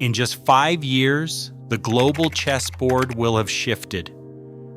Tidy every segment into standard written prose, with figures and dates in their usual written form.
In just 5 years, the global chessboard will have shifted.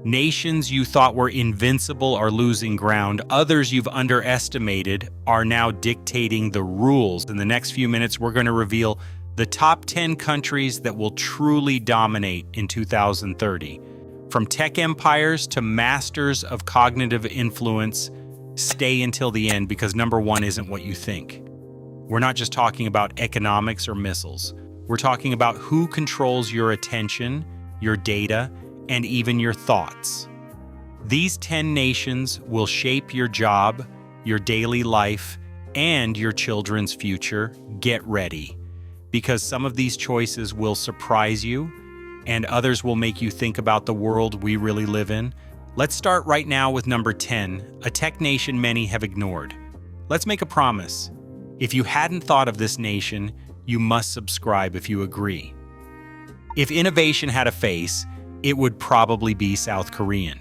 Nations you thought were invincible are losing ground. Others you've underestimated are now dictating the rules. In the next few minutes, we're going to reveal the top 10 countries that will truly dominate in 2030. From tech empires to masters of cognitive influence, stay until the end because number one isn't what you think. We're not just talking about economics or missiles. We're talking about who controls your attention, your data, and even your thoughts. These 10 nations will shape your job, your daily life, and your children's future. Get ready, because some of these choices will surprise you, and others will make you think about the world we really live in. Let's start right now with number 10, a tech nation many have ignored. Let's make a promise. If you hadn't thought of this nation, you must subscribe if you agree. If innovation had a face, it would probably be South Korean.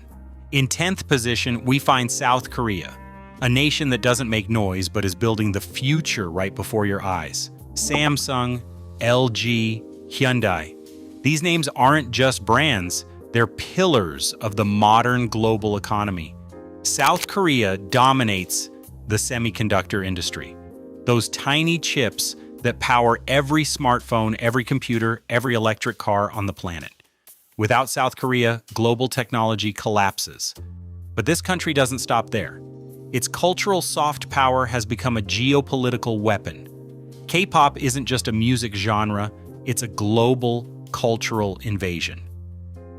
In 10th position, we find South Korea, a nation that doesn't make noise but is building the future right before your eyes. Samsung, LG, Hyundai. These names aren't just brands, they're pillars of the modern global economy. South Korea dominates the semiconductor industry. Those tiny chips that power every smartphone, every computer, every electric car on the planet. Without South Korea, global technology collapses. But this country doesn't stop there. Its cultural soft power has become a geopolitical weapon. K-pop isn't just a music genre, it's a global cultural invasion.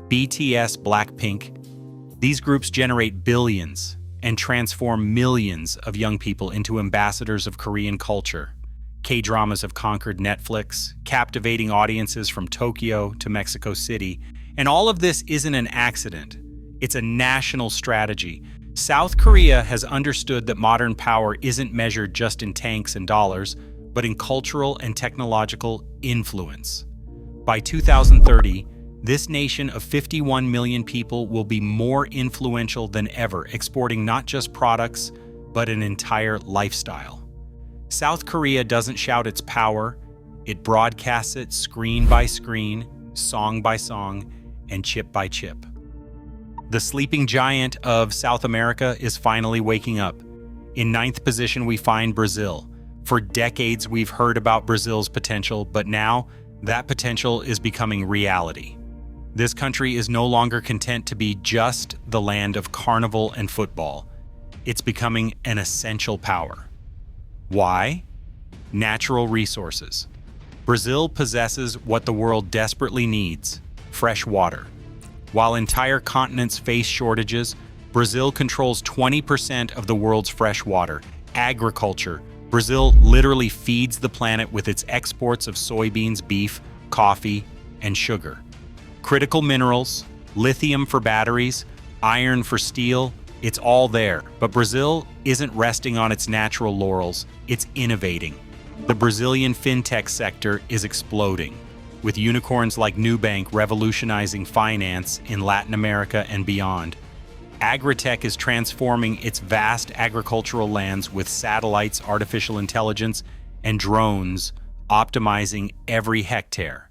BTS, Blackpink, these groups generate billions and transform millions of young people into ambassadors of Korean culture. K-dramas have conquered Netflix, captivating audiences from Tokyo to Mexico City. And all of this isn't an accident. It's a national strategy. South Korea has understood that modern power isn't measured just in tanks and dollars, but in cultural and technological influence. By 2030, this nation of 51 million people will be more influential than ever, exporting not just products, but an entire lifestyle. South Korea doesn't shout its power, it broadcasts it screen by screen, song by song, and chip by chip. The sleeping giant of South America is finally waking up. In 9th position, we find Brazil. For decades, we've heard about Brazil's potential, but now that potential is becoming reality. This country is no longer content to be just the land of carnival and football. It's becoming an essential power. Why? Natural resources. Brazil possesses what the world desperately needs: fresh water. While entire continents face shortages, Brazil controls 20% of the world's fresh water. Agriculture. Brazil literally feeds the planet with its exports of soybeans, beef, coffee, and sugar. Critical minerals, lithium for batteries, iron for steel, it's all there. But Brazil isn't resting on its natural laurels, it's innovating. The Brazilian fintech sector is exploding, with unicorns like Nubank revolutionizing finance in Latin America and beyond. Agritech is transforming its vast agricultural lands with satellites, artificial intelligence, and drones optimizing every hectare.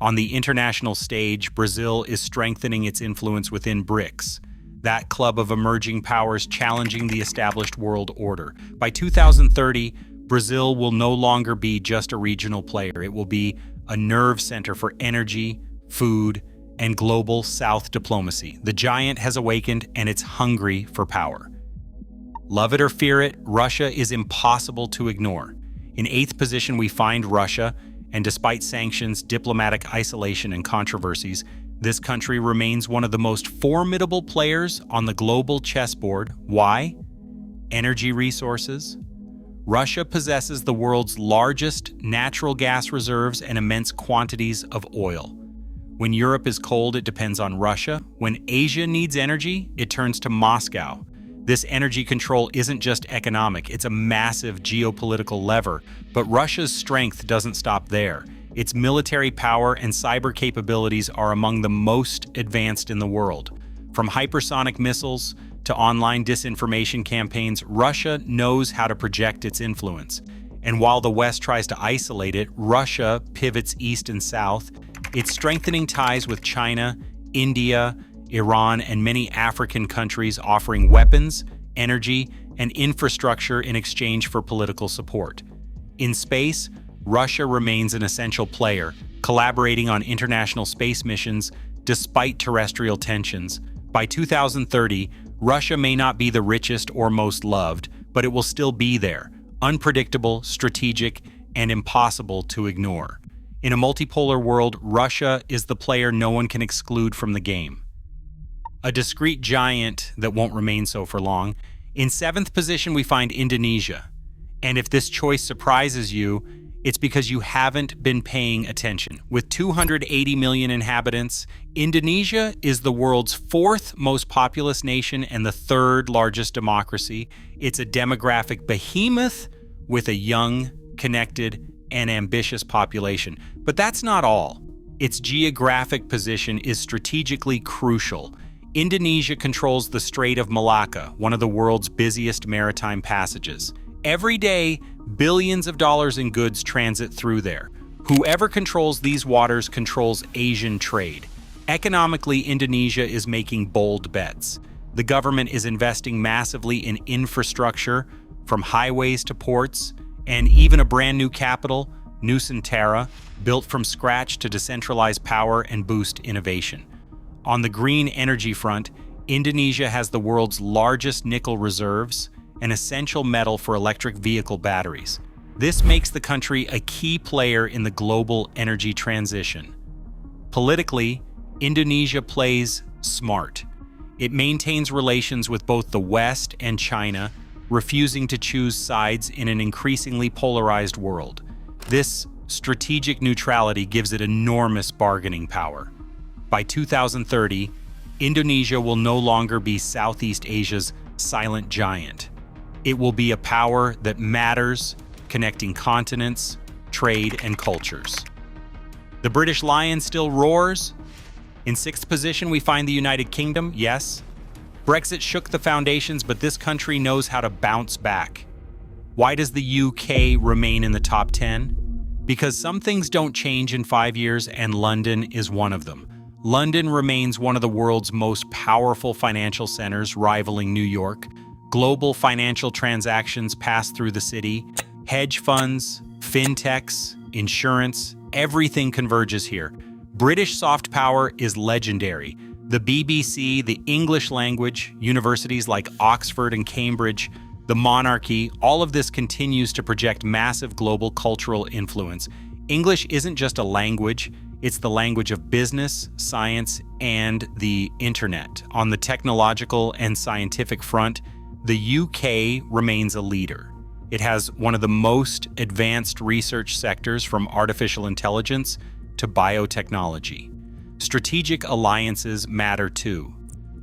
On the international stage, Brazil is strengthening its influence within BRICS, that club of emerging powers challenging the established world order. By 2030, Brazil will no longer be just a regional player. It will be a nerve center for energy, food, and global South diplomacy. The giant has awakened and it's hungry for power. Love it or fear it, Russia is impossible to ignore. In 8th position, we find Russia, and despite sanctions, diplomatic isolation, and controversies, this country remains one of the most formidable players on the global chessboard. Why? Energy resources. Russia possesses the world's largest natural gas reserves and immense quantities of oil. When Europe is cold, it depends on Russia. When Asia needs energy, it turns to Moscow. This energy control isn't just economic, it's a massive geopolitical lever. But Russia's strength doesn't stop there. Its military power and cyber capabilities are among the most advanced in the world. From hypersonic missiles to online disinformation campaigns, Russia knows how to project its influence. And while the West tries to isolate it, Russia pivots east and south. It's strengthening ties with China, India, Iran, and many African countries, offering weapons, energy, and infrastructure in exchange for political support. In space, Russia remains an essential player, collaborating on international space missions despite terrestrial tensions. By 2030, Russia may not be the richest or most loved, but it will still be there, unpredictable, strategic, and impossible to ignore. In a multipolar world, Russia is the player no one can exclude from the game. A discrete giant that won't remain so for long. In 7th position, we find Indonesia. And if this choice surprises you, it's because you haven't been paying attention. With 280 million inhabitants, Indonesia is the world's 4th most populous nation and the 3rd largest democracy. It's a demographic behemoth with a young, connected, and ambitious population. But that's not all. Its geographic position is strategically crucial. Indonesia controls the Strait of Malacca, one of the world's busiest maritime passages. Every day, billions of dollars in goods transit through there. Whoever controls these waters controls Asian trade. Economically, Indonesia is making bold bets. The government is investing massively in infrastructure, from highways to ports, and even a brand new capital, Nusantara, built from scratch to decentralize power and boost innovation. On the green energy front, Indonesia has the world's largest nickel reserves, an essential metal for electric vehicle batteries. This makes the country a key player in the global energy transition. Politically, Indonesia plays smart. It maintains relations with both the West and China, refusing to choose sides in an increasingly polarized world. This strategic neutrality gives it enormous bargaining power. By 2030, Indonesia will no longer be Southeast Asia's silent giant. It will be a power that matters, connecting continents, trade, and cultures. The British Lion still roars. In 6th position, we find the United Kingdom, yes. Brexit shook the foundations, but this country knows how to bounce back. Why does the UK remain in the top 10? Because some things don't change in 5 years, and London is one of them. London remains one of the world's most powerful financial centers, rivaling New York. Global financial transactions pass through the city. Hedge funds, fintechs, insurance, everything converges here. British soft power is legendary. The BBC, the English language, universities like Oxford and Cambridge, the monarchy, all of this continues to project massive global cultural influence. English isn't just a language, it's the language of business, science, and the internet. On the technological and scientific front, the UK remains a leader. It has one of the most advanced research sectors, from artificial intelligence to biotechnology. Strategic alliances matter too.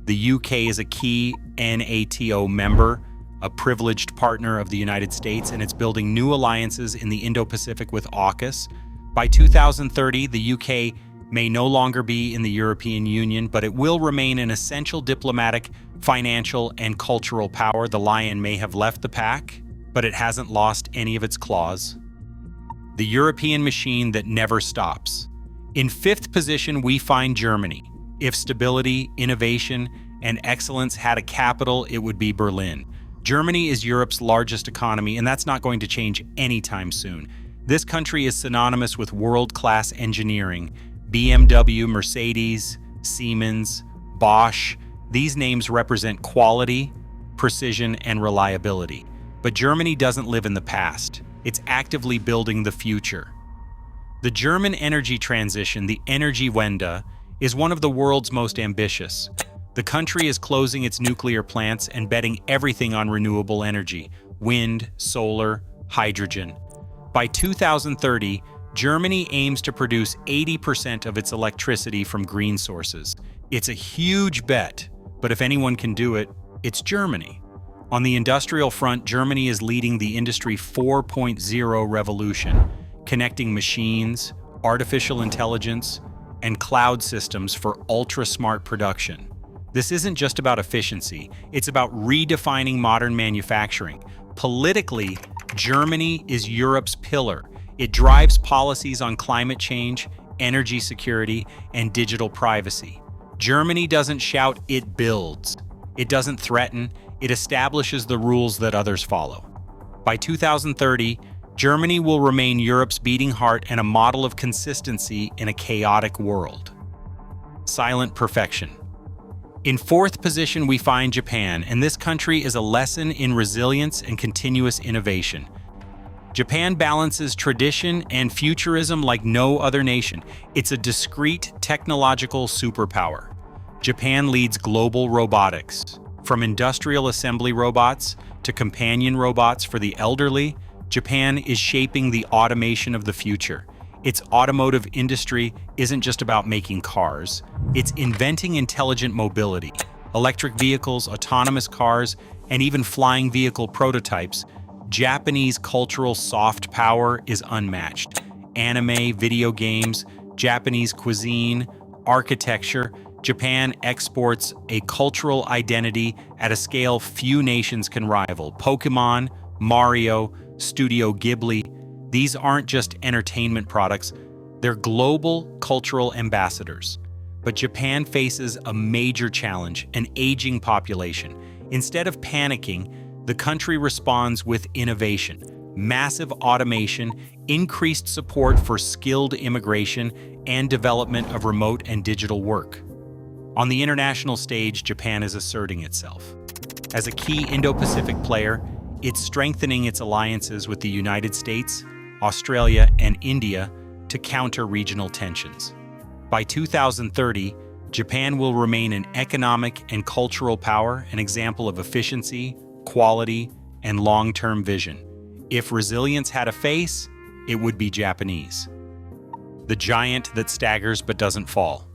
The UK is a key NATO member, a privileged partner of the United States, and it's building new alliances in the Indo-Pacific with AUKUS. By 2030, the UK may no longer be in the European Union, but it will remain an essential diplomatic, financial, and cultural power. The lion may have left the pack, but it hasn't lost any of its claws. The European machine that never stops. In 5th position, we find Germany. If stability, innovation, and excellence had a capital, it would be Berlin. Germany is Europe's largest economy, and that's not going to change anytime soon. This country is synonymous with world-class engineering. BMW, Mercedes, Siemens, Bosch, these names represent quality, precision, and reliability. But Germany doesn't live in the past. It's actively building the future. The German energy transition, the Energiewende, is one of the world's most ambitious. The country is closing its nuclear plants and betting everything on renewable energy: wind, solar, hydrogen. By 2030, Germany aims to produce 80% of its electricity from green sources. It's a huge bet, but if anyone can do it, it's Germany. On the industrial front, Germany is leading the Industry 4.0 revolution, connecting machines, artificial intelligence, and cloud systems for ultra-smart production. This isn't just about efficiency, it's about redefining modern manufacturing. Politically, Germany is Europe's pillar. It drives policies on climate change, energy security, and digital privacy. Germany doesn't shout, it builds. It doesn't threaten, it establishes the rules that others follow. By 2030, Germany will remain Europe's beating heart and a model of consistency in a chaotic world. Silent perfection. In fourth position, we find Japan, and this country is a lesson in resilience and continuous innovation. Japan balances tradition and futurism like no other nation. It's a discrete technological superpower. Japan leads global robotics. From industrial assembly robots to companion robots for the elderly, Japan is shaping the automation of the future. Its automotive industry isn't just about making cars. It's inventing intelligent mobility. Electric vehicles, autonomous cars, and even flying vehicle prototypes. Japanese cultural soft power is unmatched. Anime, video games, Japanese cuisine, architecture. Japan exports a cultural identity at a scale few nations can rival. Pokémon, Mario, Studio Ghibli. These aren't just entertainment products, they're global cultural ambassadors. But Japan faces a major challenge, an aging population. Instead of panicking, the country responds with innovation, massive automation, increased support for skilled immigration, and development of remote and digital work. On the international stage, Japan is asserting itself. As a key Indo-Pacific player, it's strengthening its alliances with the United States, Australia, and India to counter regional tensions. By 2030, Japan will remain an economic and cultural power, an example of efficiency, quality, and long-term vision. If resilience had a face, it would be Japanese. The giant that staggers but doesn't fall.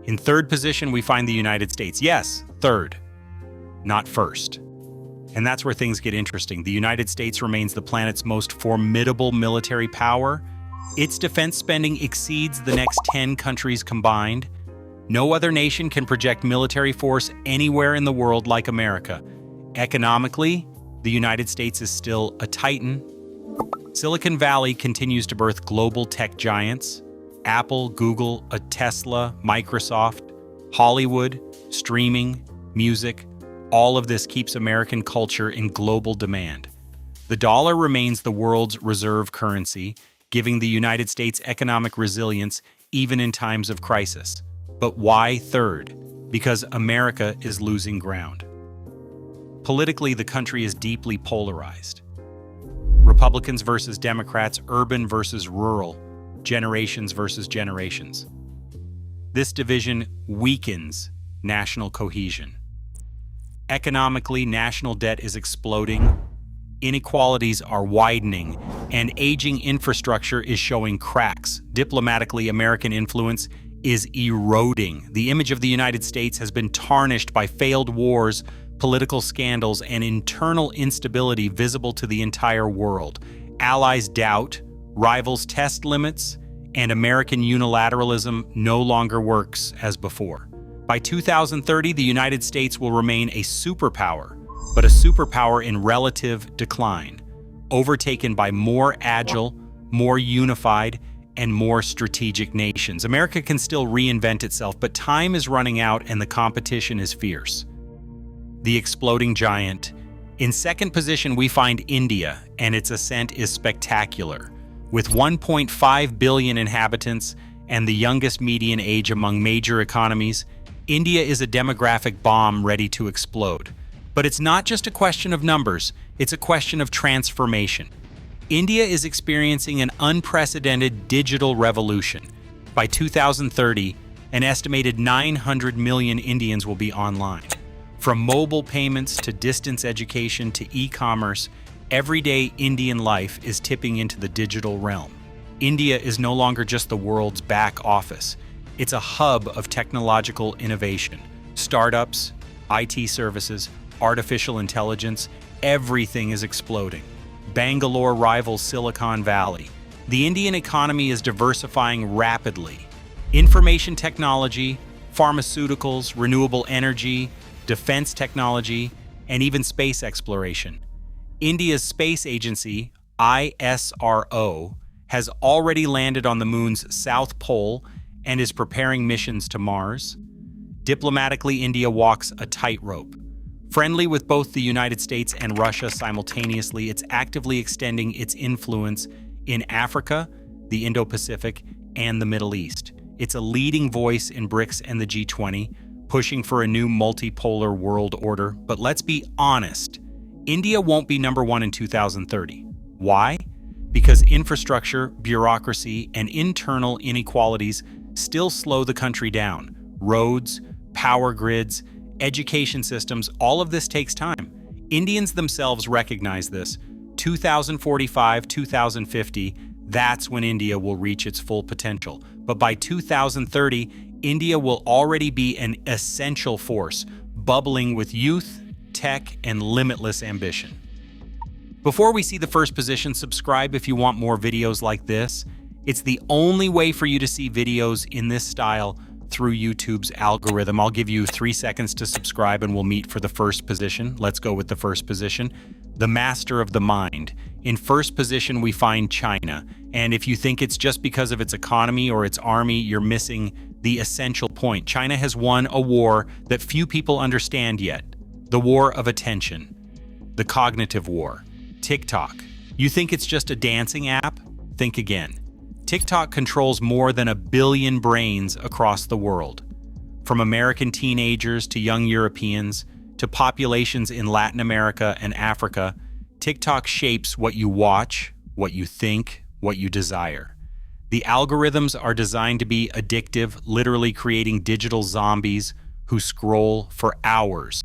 In third position, we find the United States. Yes, third, not first. And that's where things get interesting. The United States remains the planet's most formidable military power. Its defense spending exceeds the next 10 countries combined. No other nation can project military force anywhere in the world like America. Economically, the United States is still a titan. Silicon Valley continues to birth global tech giants. Apple, Google, a Tesla, Microsoft, Hollywood, streaming, music, all of this keeps American culture in global demand. The dollar remains the world's reserve currency, giving the United States economic resilience even in times of crisis. But why third? Because America is losing ground. Politically, the country is deeply polarized. Republicans versus Democrats, urban versus rural, generations versus generations. This division weakens national cohesion. Economically, national debt is exploding, inequalities are widening, and aging infrastructure is showing cracks. Diplomatically, American influence is eroding. The image of the United States has been tarnished by failed wars, political scandals, and internal instability visible to the entire world. Allies doubt, rivals test limits, and American unilateralism no longer works as before. By 2030, the United States will remain a superpower, but a superpower in relative decline, overtaken by more agile, more unified, and more strategic nations. America can still reinvent itself, but time is running out and the competition is fierce. The exploding giant. In second position, we find India, and its ascent is spectacular. With 1.5 billion inhabitants and the youngest median age among major economies, India is a demographic bomb ready to explode. But it's not just a question of numbers, it's a question of transformation. India is experiencing an unprecedented digital revolution. By 2030, an estimated 900 million Indians will be online. From mobile payments to distance education to e-commerce, everyday Indian life is tipping into the digital realm. India is no longer just the world's back office. It's a hub of technological innovation. Startups, IT services, artificial intelligence, everything is exploding. Bangalore rivals Silicon Valley. The Indian economy is diversifying rapidly. Information technology, pharmaceuticals, renewable energy, defense technology, and even space exploration. India's space agency, ISRO, has already landed on the moon's south pole and is preparing missions to Mars. Diplomatically, India walks a tightrope. Friendly with both the United States and Russia simultaneously, it's actively extending its influence in Africa, the Indo-Pacific, and the Middle East. It's a leading voice in BRICS and the G20, pushing for a new multipolar world order. But let's be honest, India won't be number one in 2030. Why? Because infrastructure, bureaucracy, and internal inequalities still slow the country down. Roads, power grids, education systems, all of this takes time. Indians themselves recognize this. 2045, 2050, that's when India will reach its full potential. But by 2030, India will already be an essential force, bubbling with youth, tech, and limitless ambition. Before we see the first position, subscribe if you want more videos like this. It's the only way for you to see videos in this style through YouTube's algorithm. I'll give you 3 seconds to subscribe and we'll meet for the first position. Let's go with the first position. The master of the mind. In first position, we find China. And if you think it's just because of its economy or its army, you're missing the essential point. China has won a war that few people understand yet. The war of attention. The cognitive war. TikTok. You think it's just a dancing app? Think again. TikTok controls more than 1 billion brains across the world. From American teenagers to young Europeans to populations in Latin America and Africa, TikTok shapes what you watch, what you think, what you desire. The algorithms are designed to be addictive, literally creating digital zombies who scroll for hours.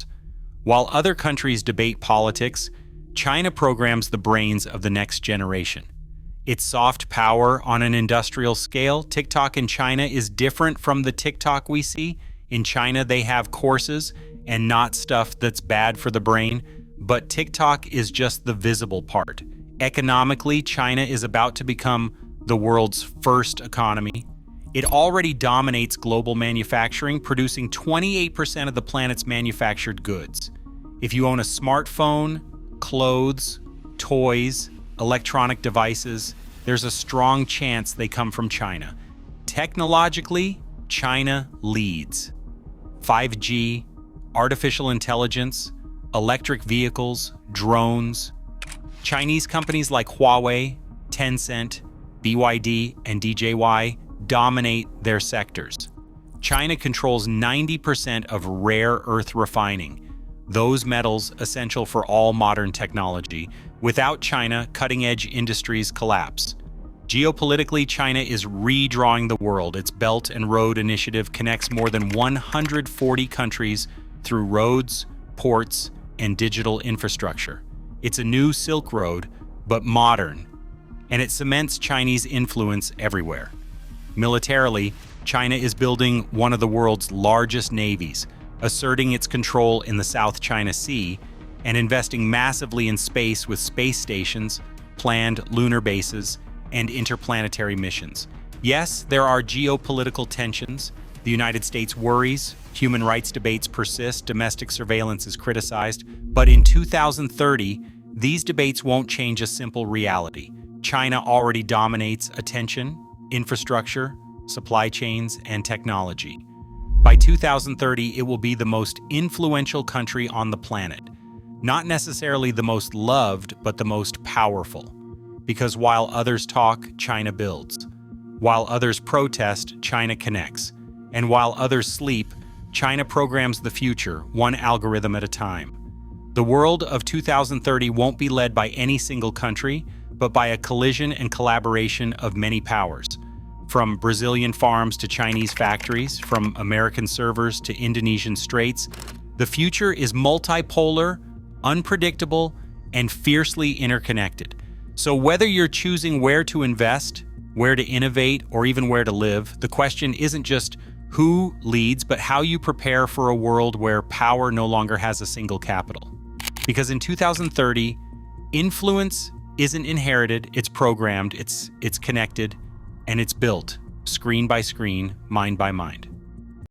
While other countries debate politics, China programs the brains of the next generation. Its soft power on an industrial scale, TikTok in China is different from the TikTok we see. In China, they have courses and not stuff that's bad for the brain, but TikTok is just the visible part. Economically, China is about to become the world's first economy. It already dominates global manufacturing, producing 28% of the planet's manufactured goods. If you own a smartphone, clothes, toys, electronic devices, there's a strong chance they come from China. Technologically, China leads. 5G, artificial intelligence, electric vehicles, drones. Chinese companies like Huawei, Tencent, BYD, and DJY dominate their sectors. China controls 90% of rare earth refining, those metals essential for all modern technology. Without China, cutting-edge industries collapse. Geopolitically, China is redrawing the world. Its Belt and Road Initiative connects more than 140 countries through roads, ports, and digital infrastructure. It's a new Silk Road, but modern, and it cements Chinese influence everywhere. Militarily, China is building one of the world's largest navies, asserting its control in the South China Sea, and investing massively in space with space stations, planned lunar bases, and interplanetary missions. Yes, there are geopolitical tensions. The United States worries, human rights debates persist, domestic surveillance is criticized, but in 2030, these debates won't change a simple reality. China already dominates attention, infrastructure, supply chains, and technology. By 2030, it will be the most influential country on the planet. Not necessarily the most loved, but the most powerful. Because while others talk, China builds. While others protest, China connects. And while others sleep, China programs the future, one algorithm at a time. The world of 2030 won't be led by any single country, but by a collision and collaboration of many powers. From Brazilian farms to Chinese factories, from American servers to Indonesian straits, the future is multipolar, unpredictable, and fiercely interconnected. So whether you're choosing where to invest, where to innovate, or even where to live, the question isn't just who leads, but how you prepare for a world where power no longer has a single capital. Because in 2030, influence isn't inherited, it's programmed, it's connected, and it's built, screen by screen, mind by mind.